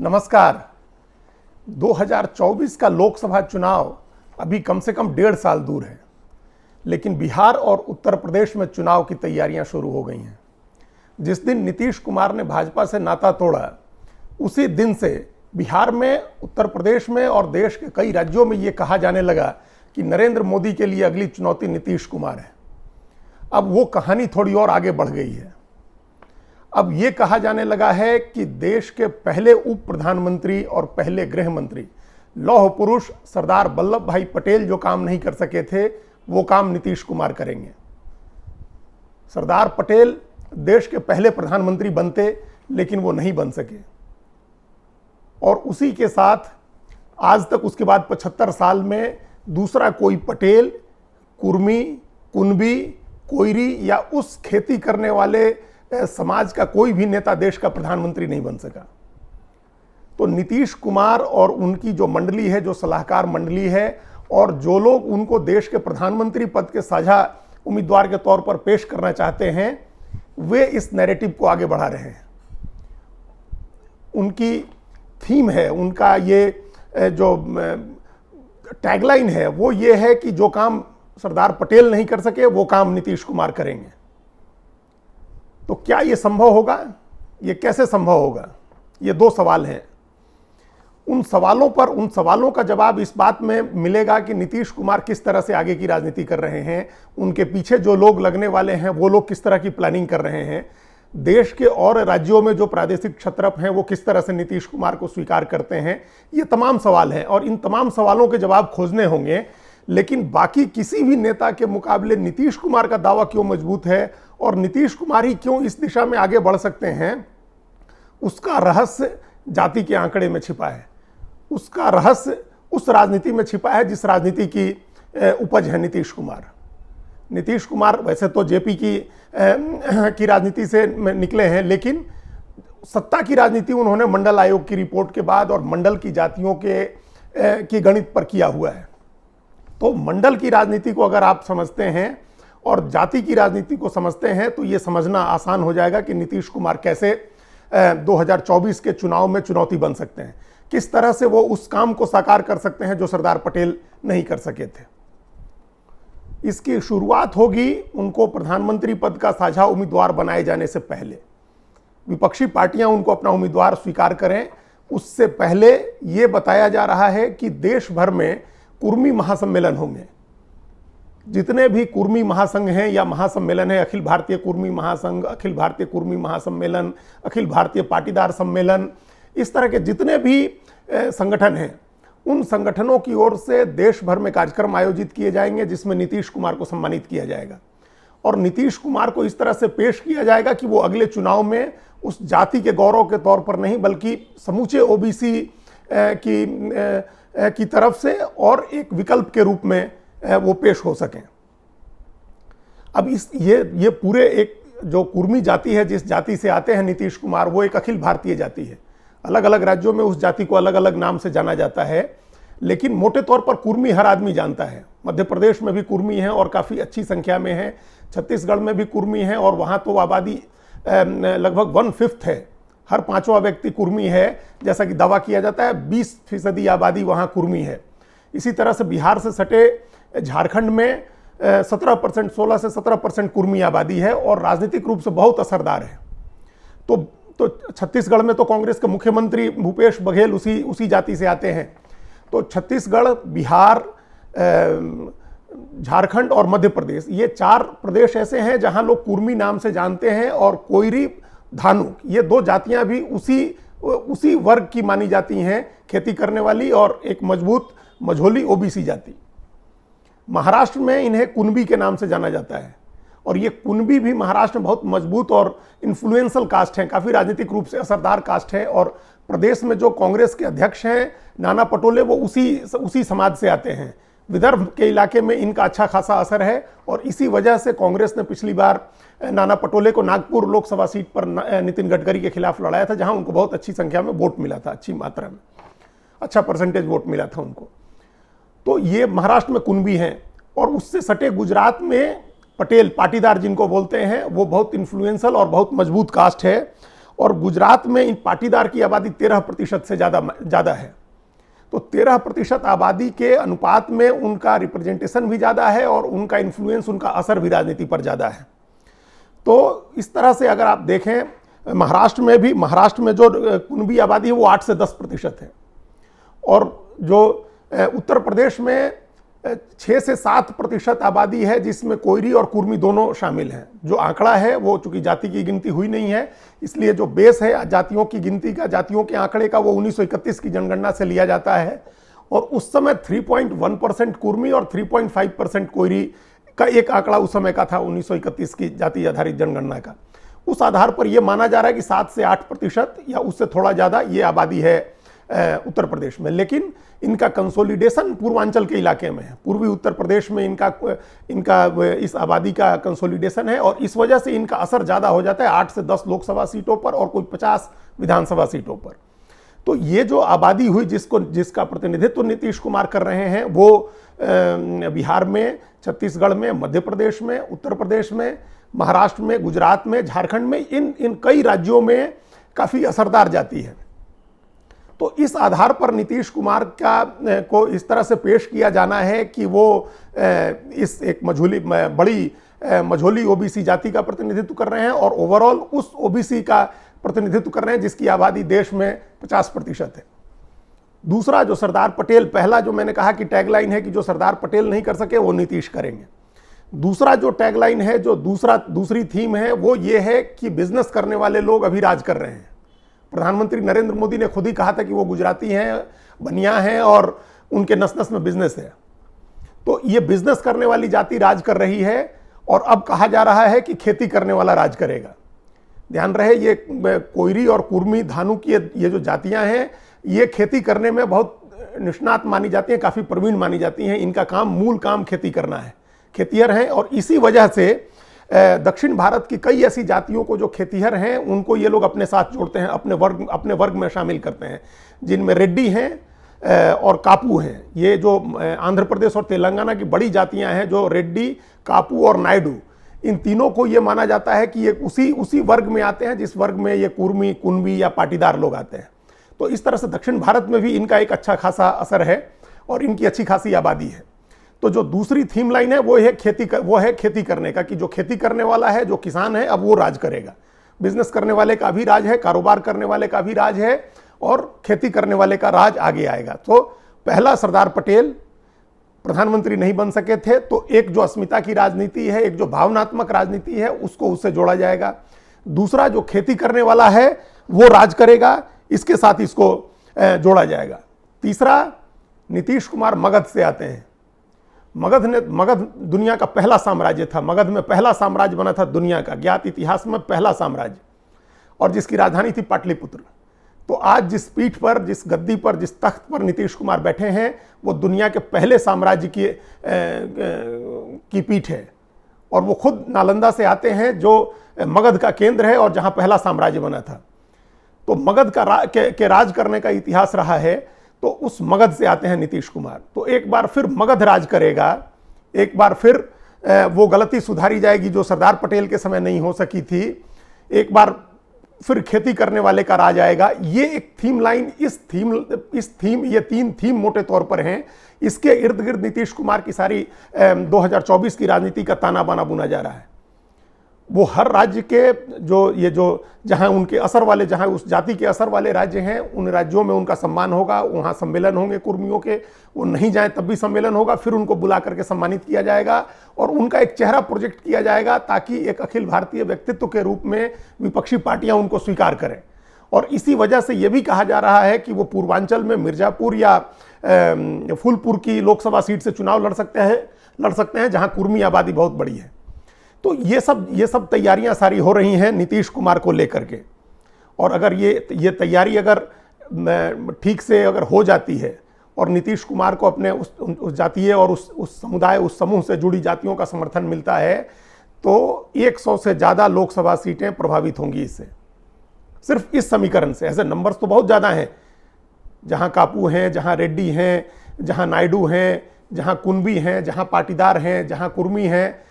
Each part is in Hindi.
नमस्कार। 2024 का लोकसभा चुनाव अभी कम से कम 1.5 साल दूर है, लेकिन बिहार और उत्तर प्रदेश में चुनाव की तैयारियां शुरू हो गई हैं। जिस दिन नीतीश कुमार ने भाजपा से नाता तोड़ा, उसी दिन से बिहार में, उत्तर प्रदेश में और देश के कई राज्यों में ये कहा जाने लगा कि नरेंद्र मोदी के लिए अगली चुनौती नीतीश कुमार है। अब वो कहानी थोड़ी और आगे बढ़ गई है। अब ये कहा जाने लगा है कि देश के पहले उप प्रधानमंत्री और पहले गृह मंत्री, लौह पुरुष सरदार वल्लभ भाई पटेल जो काम नहीं कर सके थे, वो काम नीतीश कुमार करेंगे। सरदार पटेल देश के पहले प्रधानमंत्री बनते, लेकिन वो नहीं बन सके, और उसी के साथ आज तक उसके बाद 75 साल में दूसरा कोई पटेल, कुर्मी, कुनबी, कोयरी या उस खेती करने वाले समाज का कोई भी नेता देश का प्रधानमंत्री नहीं बन सका। तो नीतीश कुमार और उनकी जो मंडली है, जो सलाहकार मंडली है, और जो लोग उनको देश के प्रधानमंत्री पद के साझा उम्मीदवार के तौर पर पेश करना चाहते हैं, वे इस नैरेटिव को आगे बढ़ा रहे हैं। उनकी थीम है, उनका ये जो टैगलाइन है वो ये है कि जो काम सरदार पटेल नहीं कर सके वो काम नीतीश कुमार करेंगे। तो क्या ये संभव होगा? ये कैसे संभव होगा? ये दो सवाल हैं। उन सवालों का जवाब इस बात में मिलेगा कि नीतीश कुमार किस तरह से आगे की राजनीति कर रहे हैं, उनके पीछे जो लोग लगने वाले हैं वो लोग किस तरह की प्लानिंग कर रहे हैं, देश के और राज्यों में जो प्रादेशिक क्षत्रप हैं वो किस तरह से नीतीश कुमार को स्वीकार करते हैं। ये तमाम सवाल हैं और इन तमाम सवालों के जवाब खोजने होंगे। लेकिन बाकी किसी भी नेता के मुकाबले नीतीश कुमार का दावा क्यों मजबूत है और नीतीश कुमार ही क्यों इस दिशा में आगे बढ़ सकते हैं, उसका रहस्य जाति के आंकड़े में छिपा है। उसका रहस्य उस राजनीति में छिपा है जिस राजनीति की उपज है नीतीश कुमार। नीतीश कुमार वैसे तो जेपी की राजनीति से निकले हैं, लेकिन सत्ता की राजनीति उन्होंने मंडल आयोग की रिपोर्ट के बाद और मंडल की जातियों की गणित पर किया हुआ है। तो मंडल की राजनीति को अगर आप समझते हैं और जाति की राजनीति को समझते हैं तो ये समझना आसान हो जाएगा कि नीतीश कुमार कैसे 2024 के चुनाव में चुनौती बन सकते हैं, किस तरह से वो उस काम को साकार कर सकते हैं जो सरदार पटेल नहीं कर सके थे। इसकी शुरुआत होगी उनको प्रधानमंत्री पद का साझा उम्मीदवार बनाए जाने से पहले। विपक्षी पार्टियां उनको अपना उम्मीदवार स्वीकार करें, उससे पहले ये बताया जा रहा है कि देश भर में कुर्मी महासम्मेलन होंगे। जितने भी कुर्मी महासंघ हैं या महासम्मेलन है, अखिल भारतीय कुर्मी महासंघ, अखिल भारतीय कुर्मी महासम्मेलन, अखिल भारतीय पाटीदार सम्मेलन, इस तरह के जितने भी संगठन हैं, उन संगठनों की ओर से देश भर में कार्यक्रम आयोजित किए जाएंगे जिसमें नीतीश कुमार को सम्मानित किया जाएगा। और नीतीश कुमार को इस तरह से पेश किया जाएगा कि वो अगले चुनाव में उस जाति के गौरव के तौर पर नहीं, बल्कि समूचे ओबीसी की तरफ से और एक विकल्प के रूप में वो पेश हो सकें। अब ये पूरे एक जो कुर्मी जाति है, जिस जाति से आते हैं नीतीश कुमार, वो एक अखिल भारतीय जाति है। अलग अलग राज्यों में उस जाति को अलग अलग नाम से जाना जाता है, लेकिन मोटे तौर पर कुर्मी हर आदमी जानता है। मध्य प्रदेश में भी कुर्मी हैं और काफ़ी अच्छी संख्या में है। छत्तीसगढ़ में भी कुर्मी है और वहाँ तो आबादी लगभग 1/5 है, हर 5वां व्यक्ति कुर्मी है। जैसा कि दावा किया जाता है 20% आबादी वहाँ कुर्मी है। इसी तरह से बिहार से सटे झारखंड में 17%, 16 से 17% कुर्मी आबादी है और राजनीतिक रूप से बहुत असरदार है। तो छत्तीसगढ़ में तो कांग्रेस के मुख्यमंत्री भूपेश बघेल उसी जाति से आते हैं। तो छत्तीसगढ़, बिहार, झारखंड और मध्य प्रदेश, ये 4 प्रदेश ऐसे हैं जहां लोग कुर्मी नाम से जानते हैं। और कोयरी, धानुक, ये 2 जातियां भी उसी वर्ग की मानी जाती हैं, खेती करने वाली और एक मजबूत मझोली ओबीसी जाति। महाराष्ट्र में इन्हें कुनबी के नाम से जाना जाता है और ये कुनबी भी महाराष्ट्र में बहुत मजबूत और इन्फ्लुएंशियल कास्ट हैं, काफ़ी राजनीतिक रूप से असरदार कास्ट है। और प्रदेश में जो कांग्रेस के अध्यक्ष हैं नाना पटोले, वो उसी समाज से आते हैं। विदर्भ के इलाके में इनका अच्छा खासा असर है और इसी वजह से कांग्रेस ने पिछली बार नाना पटोले को नागपुर लोकसभा सीट पर नितिन गडकरी के खिलाफ लड़ाया था, जहां उनको बहुत अच्छी संख्या में वोट मिला था, अच्छी मात्रा में, अच्छा परसेंटेज वोट मिला था उनको। तो ये महाराष्ट्र में कुनबी हैं और उससे सटे गुजरात में पटेल, पाटीदार जिनको बोलते हैं, वो बहुत इन्फ्लुएंशियल और बहुत मजबूत कास्ट है। और गुजरात में इन पाटीदार की आबादी 13% से ज़्यादा है। तो 13% आबादी के अनुपात में उनका रिप्रेजेंटेशन भी ज़्यादा है और उनका इन्फ्लुएंस, उनका असर भी राजनीति पर ज़्यादा है। तो इस तरह से अगर आप देखें, महाराष्ट्र में जो कुनबी आबादी है वो 8 से 10% है, और जो उत्तर प्रदेश में 6 से 7% आबादी है जिसमें कोयरी और कुर्मी दोनों शामिल हैं। जो आंकड़ा है वो चूंकि जाति की गिनती हुई नहीं है, इसलिए जो बेस है जातियों की गिनती का, जातियों के आंकड़े का, वो 1931 की जनगणना से लिया जाता है। और उस समय 3.1% कुर्मी और 3.5% कोयरी का एक आंकड़ा उस समय का था, 1931 की जाति आधारित जनगणना का। उस आधार पर यह माना जा रहा है कि 7 से 8% या उससे थोड़ा ज़्यादा ये आबादी है उत्तर प्रदेश में। लेकिन इनका कंसोलिडेशन पूर्वांचल के इलाके में है, पूर्वी उत्तर प्रदेश में इनका इस आबादी का कंसोलिडेशन है, और इस वजह से इनका असर ज़्यादा हो जाता है 8 से 10 लोकसभा सीटों पर और कोई 50 विधानसभा सीटों पर। तो ये जो आबादी हुई जिसका प्रतिनिधित्व नीतीश कुमार कर रहे हैं, वो बिहार में, छत्तीसगढ़ में, मध्य प्रदेश में, उत्तर प्रदेश में, महाराष्ट्र में, गुजरात में, झारखंड में, इन कई राज्यों में काफ़ी असरदार जाती है। तो इस आधार पर नीतीश कुमार को इस तरह से पेश किया जाना है कि वो इस एक बड़ी मझोली ओबीसी जाति का प्रतिनिधित्व कर रहे हैं और ओवरऑल उस ओबीसी का प्रतिनिधित्व कर रहे हैं जिसकी आबादी देश में 50% है। दूसरा, जो सरदार पटेल, पहला जो मैंने कहा कि टैगलाइन है कि जो सरदार पटेल नहीं कर सके वो नीतीश करेंगे। दूसरा जो टैगलाइन है, जो दूसरी थीम है, वो ये है कि बिजनेस करने वाले लोग अभी राज कर रहे हैं। प्रधानमंत्री नरेंद्र मोदी ने खुद ही कहा था कि वो गुजराती हैं, बनिया हैं और उनके नस नस में बिजनेस है। तो ये बिजनेस करने वाली जाति राज कर रही है, और अब कहा जा रहा है कि खेती करने वाला राज करेगा। ध्यान रहे, ये कोयरी और कुर्मी, धानु की ये जो जातियां हैं, ये खेती करने में बहुत निष्णात मानी जाती हैं, काफ़ी प्रवीण मानी जाती हैं। इनका मूल काम खेती करना है, खेतिहर हैं। और इसी वजह से दक्षिण भारत की कई ऐसी जातियों को जो खेतिहर हैं उनको ये लोग अपने साथ जोड़ते हैं, अपने वर्ग में शामिल करते हैं, जिनमें रेड्डी हैं और कापू हैं। ये जो आंध्र प्रदेश और तेलंगाना की बड़ी जातियां हैं, जो रेड्डी, कापू और नायडू, इन तीनों को ये माना जाता है कि ये उसी वर्ग में आते हैं जिस वर्ग में ये कुर्मी, कुनबी या पाटीदार लोग आते हैं। तो इस तरह से दक्षिण भारत में भी इनका एक अच्छा खासा असर है और इनकी अच्छी खासी आबादी है। तो जो दूसरी थीम लाइन है वो है खेती करने का, कि जो खेती करने वाला है, जो किसान है, अब वो राज करेगा। बिजनेस करने वाले का भी राज है, कारोबार करने वाले का भी राज है, और खेती करने वाले का राज आगे आएगा। तो पहला, सरदार पटेल प्रधानमंत्री नहीं बन सके थे, तो एक जो अस्मिता की राजनीति है, एक जो भावनात्मक राजनीति है, उसको उससे जोड़ा जाएगा। दूसरा, जो खेती करने वाला है वो राज करेगा, इसके साथ इसको जोड़ा जाएगा। तीसरा, नीतीश कुमार मगध से आते हैं। मगध दुनिया का पहला साम्राज्य था। मगध में पहला साम्राज्य बना था दुनिया का, ज्ञात इतिहास में पहला साम्राज्य, और जिसकी राजधानी थी पाटलिपुत्र। तो आज जिस पीठ पर, जिस गद्दी पर, जिस तख्त पर नीतीश कुमार बैठे हैं, वो दुनिया के पहले साम्राज्य की पीठ है। और वो खुद नालंदा से आते हैं, जो मगध का केंद्र है और जहां पहला साम्राज्य बना था। तो मगध के राज करने का इतिहास रहा है, तो उस मगध से आते हैं नीतीश कुमार। तो एक बार फिर मगध राज करेगा, एक बार फिर वो गलती सुधारी जाएगी जो सरदार पटेल के समय नहीं हो सकी थी। एक बार फिर खेती करने वाले का राज आएगा। ये एक थीम लाइन, ये 3 थीम मोटे तौर पर हैं। इसके इर्द गिर्द नीतीश कुमार की सारी 2024 की राजनीति का ताना बाना बुना जा रहा है। वो हर राज्य के जो जहां उनके असर वाले, जहां उस जाति के असर वाले राज्य हैं, उन राज्यों में उनका सम्मान होगा, वहां सम्मेलन होंगे कुर्मियों के, वो नहीं जाएं तब भी सम्मेलन होगा, फिर उनको बुला करके सम्मानित किया जाएगा और उनका एक चेहरा प्रोजेक्ट किया जाएगा ताकि एक अखिल भारतीय व्यक्तित्व के रूप में विपक्षी पार्टियां उनको स्वीकार करें। और इसी वजह से यह भी कहा जा रहा है कि वो पूर्वांचल में मिर्जापुर या फूलपुर की लोकसभा सीट से चुनाव लड़ सकते हैं जहां कुर्मी आबादी बहुत बड़ी है। तो ये सब तैयारियां सारी हो रही हैं नीतीश कुमार को लेकर के। और अगर ये तैयारी अगर ठीक से अगर हो जाती है और नीतीश कुमार को अपने उस जातीय और उस समुदाय, उस समूह से जुड़ी जातियों का समर्थन मिलता है, तो 100 से ज़्यादा लोकसभा सीटें प्रभावित होंगी इससे, सिर्फ इस समीकरण से। ऐसे नंबर्स तो बहुत ज़्यादा हैं, जहाँ कापू हैं, जहाँ रेड्डी हैं, जहाँ नायडू हैं, जहाँ कुनबी हैं, जहाँ पाटीदार हैं, जहाँ कुर्मी हैं,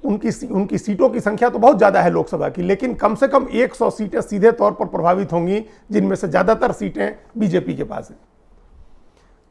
उनकी सीटों की संख्या तो बहुत ज़्यादा है लोकसभा की, लेकिन कम से कम 100 सीटें सीधे तौर पर प्रभावित होंगी, जिनमें से ज़्यादातर सीटें बीजेपी के पास हैं।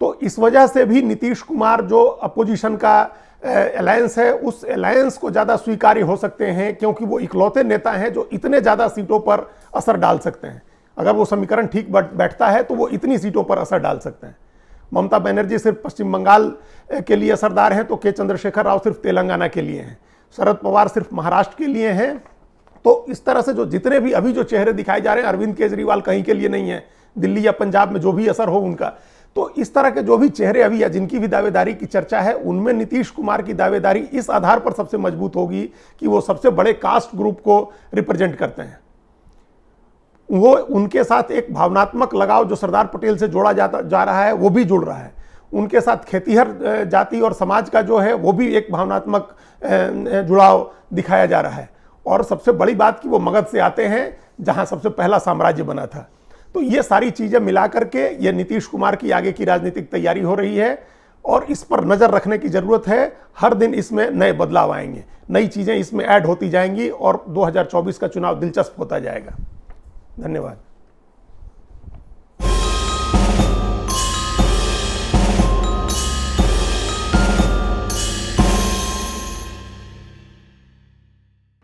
तो इस वजह से भी नीतीश कुमार जो अपोजिशन का अलायंस है, उस अलायंस को ज़्यादा स्वीकार्य हो सकते हैं, क्योंकि वो इकलौते नेता हैं जो इतने ज़्यादा सीटों पर असर डाल सकते हैं। अगर वो समीकरण ठीक बैठता है तो वो इतनी सीटों पर असर डाल सकते हैं। ममता बनर्जी सिर्फ पश्चिम बंगाल के लिए असरदार हैं, तो के चंद्रशेखर राव सिर्फ तेलंगाना के लिए हैं, शरद पवार सिर्फ महाराष्ट्र के लिए हैं। तो इस तरह से जो जितने भी अभी जो चेहरे दिखाए जा रहे हैं, अरविंद केजरीवाल कहीं के लिए नहीं है, दिल्ली या पंजाब में जो भी असर हो उनका, तो इस तरह के जो भी चेहरे अभी या जिनकी भी दावेदारी की चर्चा है, उनमें नीतीश कुमार की दावेदारी इस आधार पर सबसे मजबूत होगी कि वो सबसे बड़े कास्ट ग्रुप को रिप्रेजेंट करते हैं। वो उनके साथ एक भावनात्मक लगाव जो सरदार पटेल से जोड़ा जा रहा है वो भी जुड़ रहा है। उनके साथ खेतीहर जाति और समाज का जो है वो भी एक भावनात्मक जुड़ाव दिखाया जा रहा है। और सबसे बड़ी बात कि वो मगध से आते हैं, जहां सबसे पहला साम्राज्य बना था। तो ये सारी चीजें मिला करके ये नीतीश कुमार की आगे की राजनीतिक तैयारी हो रही है, और इस पर नजर रखने की जरूरत है। हर दिन इसमें नए बदलाव आएंगे, नई चीजें इसमें ऐड होती जाएंगी, और 2024 का चुनाव दिलचस्प होता जाएगा। धन्यवाद।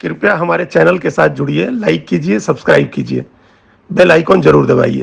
कृपया हमारे चैनल के साथ जुड़िए, लाइक कीजिए, सब्सक्राइब कीजिए, बेल आइकॉन जरूर दबाइए।